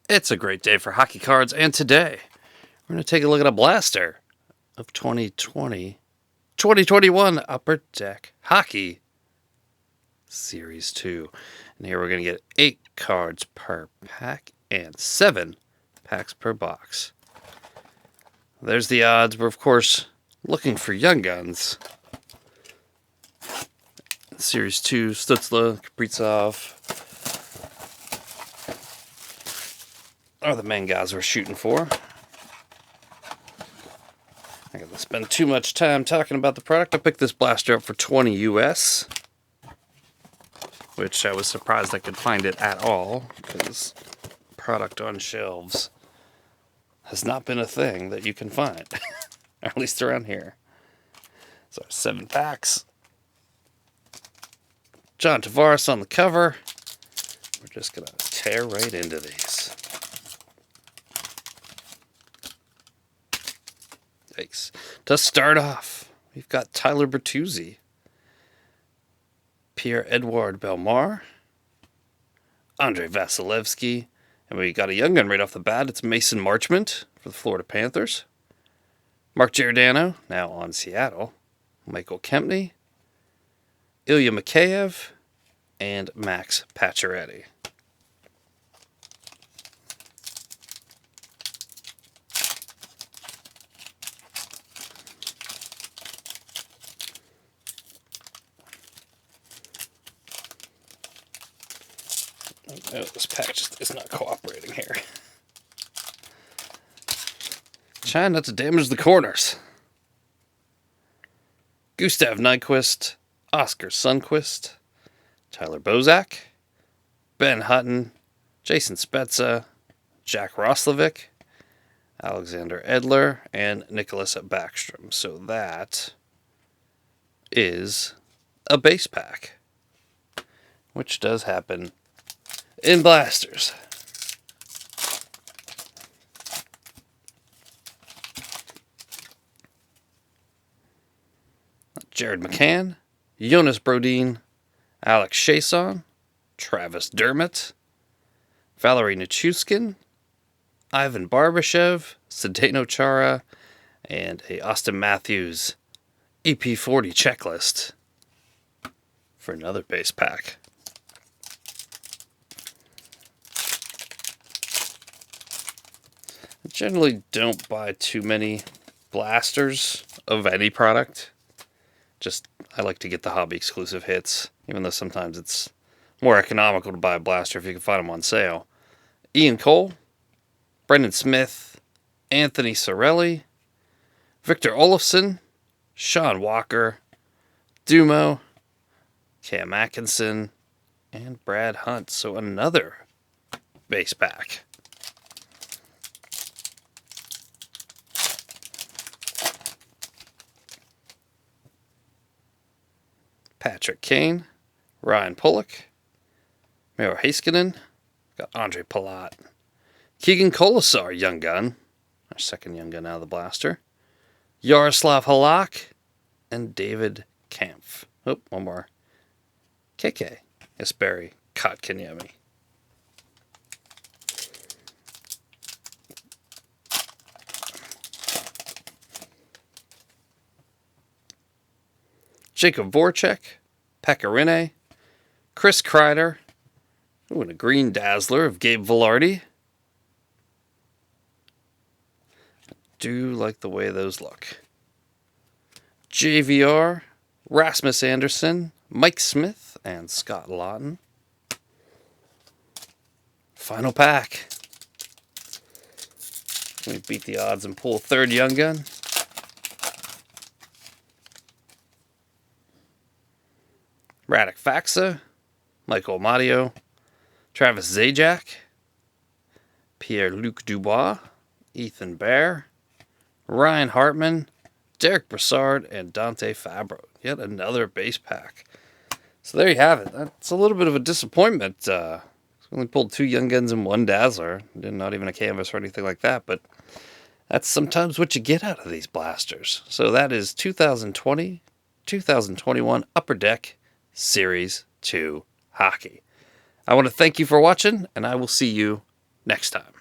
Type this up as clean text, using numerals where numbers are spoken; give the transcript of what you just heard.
It's a great day for hockey cards, and today we're going to take a look at a blaster of 2021 Upper Deck Hockey Series 2. And here we're going to get 8 cards per pack and 7 packs per box. There's the odds. We're, of course, looking for young guns. Series 2, Stützle, Kaprizov are the main guys we're shooting for. I gotta spend too much time talking about the product. I picked this blaster up for $20 US, which I was surprised I could find it at all, because product on shelves has not been a thing that you can find, or at least around here. So 7 packs. John Tavares on the cover. We're just gonna tear right into these. Yikes. To start off, we've got Tyler Bertuzzi, Pierre-Edouard Bellemare, Andrei Vasilevsky, and we got a young gun right off the bat. It's Mason Marchment for the Florida Panthers, Mark Giordano, now on Seattle, Michael Kempny, Ilya Mikheyev, and Max Pacioretty. Oh, this pack just is not cooperating here. Trying not to damage the corners. Gustav Nyquist, Oscar Sundqvist, Tyler Bozak, Ben Hutton, Jason Spezza, Jack Roslovic, Alexander Edler, and Nicholas Backstrom. So that is a base pack, which does happen in blasters. Jared McCann, Jonas Brodin, Alex Chason, Travis Dermott, Valery Nichushkin, Ivan Barbashev, Zdeno Chara, and a Austin Matthews EP40 checklist for another base pack. I generally don't buy too many blasters of any product. Just, I like to get the hobby exclusive hits, even though sometimes it's more economical to buy a blaster if you can find them on sale. Ian Cole, Brendan Smith, Anthony Cirelli, Victor Olofsson, Sean Walker, Dumo, Cam Atkinson, and Brad Hunt. So another base pack. Patrick Kane, Ryan Pulock, Miro Heiskanen, got Andre Palat, Keegan Colasar, young gun, our second young gun out of the blaster, Yaroslav Halak, and David Kampf. Oh, one more. KK Jesperi Kotkaniemi. Jacob Voracek, Pekka Rinne, Chris Kreider, and a green dazzler of Gabe Vilardi. I do like the way those look. JVR, Rasmus Anderson, Mike Smith, and Scott Lawton. Final pack. Can we beat the odds and pull a third young gun? Radek Faksa, Michael Amadio, Travis Zajac, Pierre-Luc Dubois, Ethan Bear, Ryan Hartman, Derek Brassard, and Dante Fabro. Yet another base pack. So there you have it. That's a little bit of a disappointment. Only pulled 2 young guns and 1 dazzler. Not even a canvas or anything like that, but that's sometimes what you get out of these blasters. So that is 2020-2021 Upper Deck Series 2 Hockey. I want to thank you for watching, and I will see you next time.